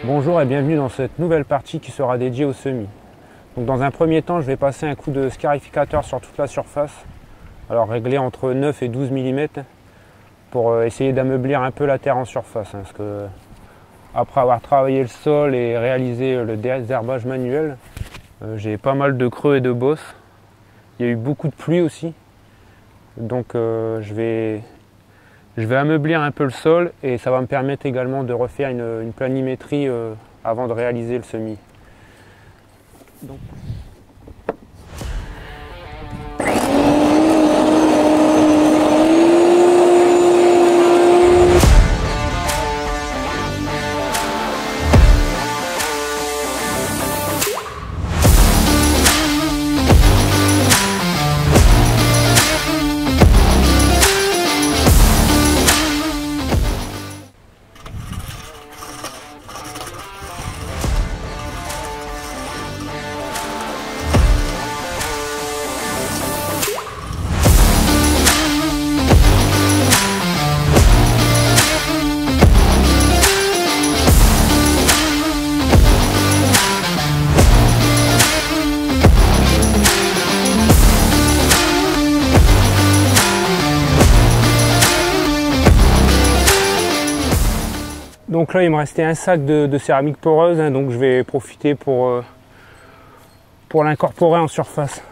Bonjour et bienvenue dans cette nouvelle partie qui sera dédiée au semis. Donc dans un premier temps, je vais passer un coup de scarificateur sur toute la surface. Alors réglé entre 9 et 12 mm pour essayer d'ameublir un peu la terre en surface. Parce que après avoir travaillé le sol et réalisé le désherbage manuel, j'ai pas mal de creux et de bosses. Il y a eu beaucoup de pluie aussi. Donc je vais ameublir un peu le sol et ça va me permettre également de refaire une planimétrie avant de réaliser le semis. Donc là il me restait un sac de céramique poreuse, donc je vais profiter pour l'incorporer en surface.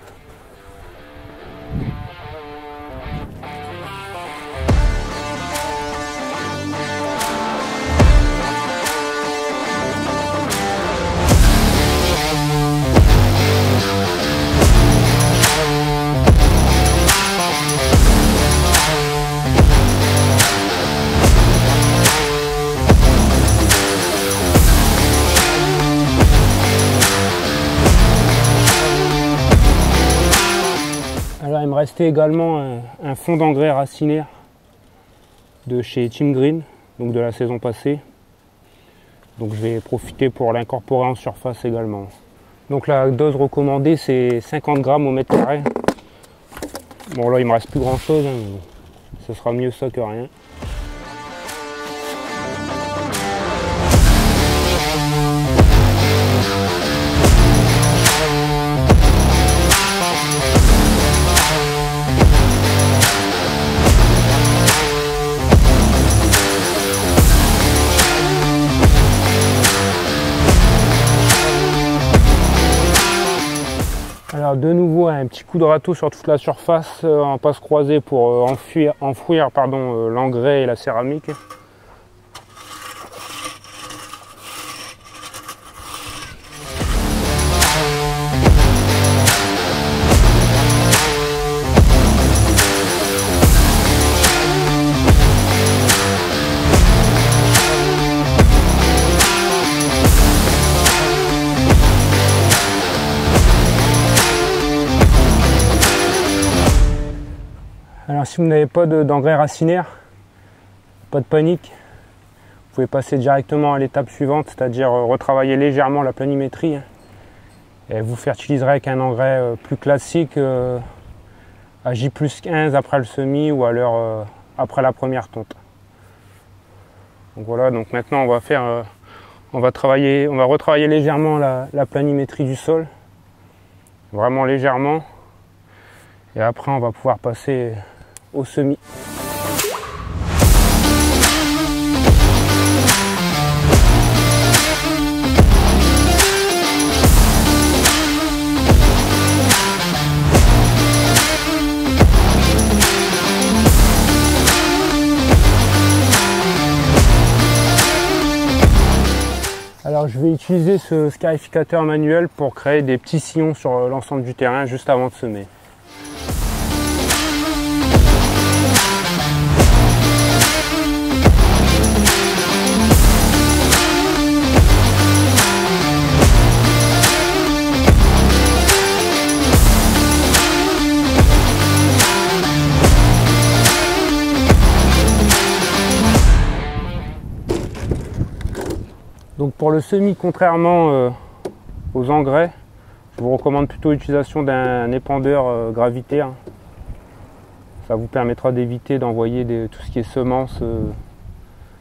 Alors il me restait également un fond d'engrais racinaire de chez Team Green, donc de la saison passée. Donc je vais profiter pour l'incorporer en surface également. Donc la dose recommandée c'est 50 grammes au mètre carré. Bon là il me reste plus grand chose, mais ce sera mieux ça que rien. Alors de nouveau un petit coup de râteau sur toute la surface en passe croisée pour enfouir l'engrais et la céramique. Alors si vous n'avez pas d'engrais racinaire, pas de panique, vous pouvez passer directement à l'étape suivante, c'est-à-dire retravailler légèrement la planimétrie et vous fertiliserez avec un engrais plus classique à J+15 après le semis ou à l'heure après la première tonte. Donc voilà, donc maintenant on va retravailler légèrement la planimétrie du sol, vraiment légèrement, et après on va pouvoir passer au semis. Alors je vais utiliser ce scarificateur manuel pour créer des petits sillons sur l'ensemble du terrain juste avant de semer. Donc pour le semis, contrairement aux engrais, je vous recommande plutôt l'utilisation d'un épandeur gravitaire. Ça vous permettra d'éviter d'envoyer tout ce qui est semences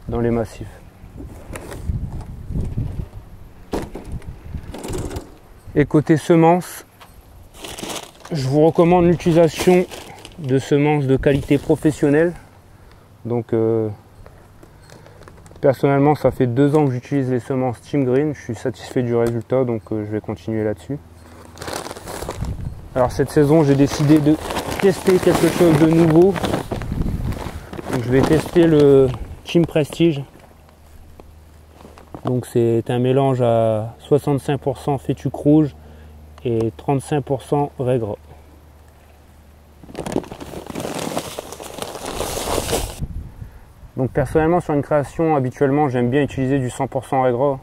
dans les massifs. Et côté semences, je vous recommande l'utilisation de semences de qualité professionnelle. Donc personnellement, ça fait 2 ans que j'utilise les semences Team Green. Je suis satisfait du résultat, donc je vais continuer là-dessus. Alors cette saison, j'ai décidé de tester quelque chose de nouveau. Donc, je vais tester le Team Prestige. Donc c'est un mélange à 65% fétuque rouge et 35% raie gras. Donc personnellement sur une création, habituellement j'aime bien utiliser du 100% raie gras.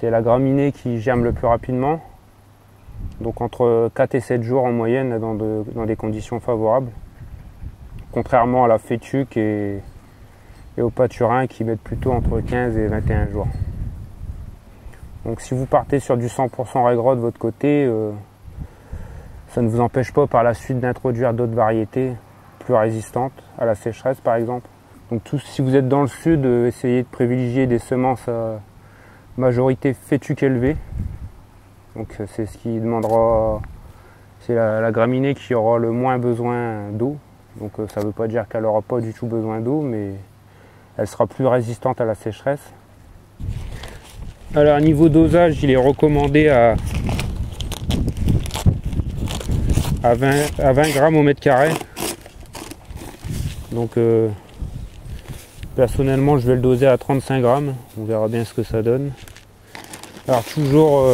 C'est la graminée qui germe le plus rapidement. Donc entre 4 et 7 jours en moyenne dans des conditions favorables. Contrairement à la fétuque et au pâturin qui mettent plutôt entre 15 et 21 jours. Donc si vous partez sur du 100% raie gras de votre côté, ça ne vous empêche pas par la suite d'introduire d'autres variétés plus résistantes à la sécheresse par exemple. Donc si vous êtes dans le sud, essayez de privilégier des semences à majorité fétuque élevée. Donc c'est ce qui demandera, c'est la graminée qui aura le moins besoin d'eau. Donc ça ne veut pas dire qu'elle n'aura pas du tout besoin d'eau, mais elle sera plus résistante à la sécheresse. Alors niveau dosage, il est recommandé à 20 grammes au mètre carré. Donc personnellement je vais le doser à 35 grammes, on verra bien ce que ça donne. Alors toujours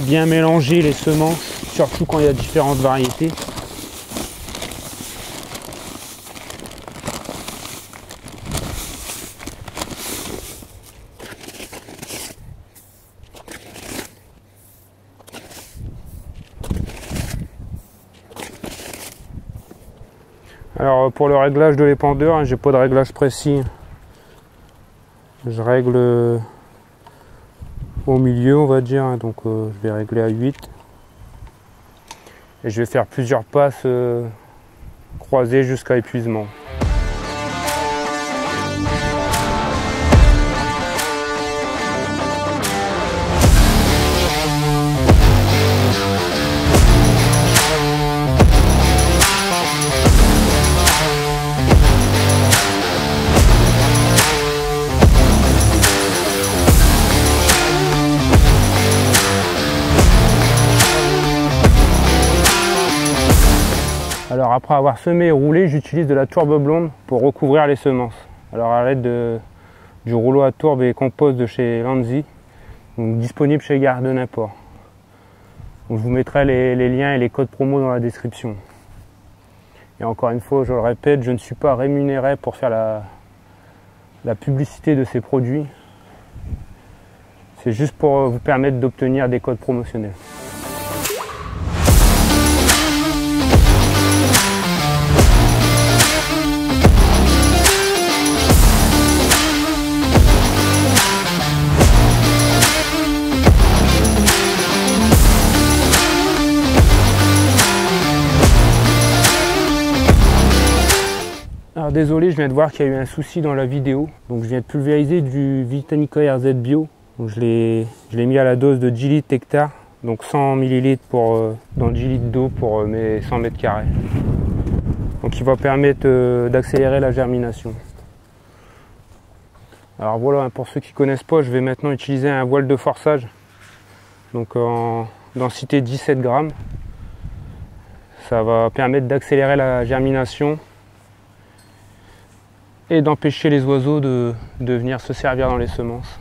bien mélanger les semences, surtout quand il y a différentes variétés. Alors pour le réglage de l'épandeur, j'ai pas de réglage précis. Je règle au milieu on va dire, donc je vais régler à 8. Et je vais faire plusieurs passes croisées jusqu'à épuisement. Alors après avoir semé et roulé, j'utilise de la tourbe blonde pour recouvrir les semences. Alors à l'aide du rouleau à tourbe et compost de chez Lanzi, donc disponible chez Garden Import. Donc je vous mettrai les liens et les codes promo dans la description. Et encore une fois, je le répète, je ne suis pas rémunéré pour faire la publicité de ces produits. C'est juste pour vous permettre d'obtenir des codes promotionnels. Alors désolé, je viens de voir qu'il y a eu un souci dans la vidéo. Donc je viens de pulvériser du Vitanica RZ Bio. Donc je l'ai mis à la dose de 10 litres hectare. Donc 100 ml dans 10 litres d'eau pour mes 100 mètres carrés. Donc il va permettre d'accélérer la germination. Alors voilà, pour ceux qui ne connaissent pas, je vais maintenant utiliser un voile de forçage. Donc en densité 17 grammes. Ça va permettre d'accélérer la germination et d'empêcher les oiseaux de venir se servir dans les semences.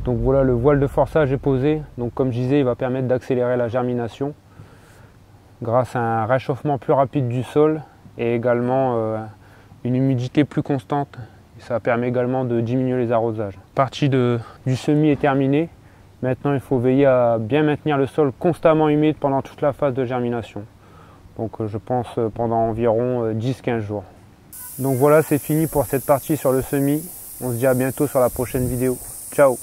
Donc voilà, le voile de forçage est posé. Donc comme je disais, il va permettre d'accélérer la germination grâce à un réchauffement plus rapide du sol et également une humidité plus constante. Et ça permet également de diminuer les arrosages. La partie du semis est terminée. Maintenant, il faut veiller à bien maintenir le sol constamment humide pendant toute la phase de germination. Donc je pense pendant environ 10-15 jours. Donc voilà, c'est fini pour cette partie sur le semis. On se dit à bientôt sur la prochaine vidéo. Ciao!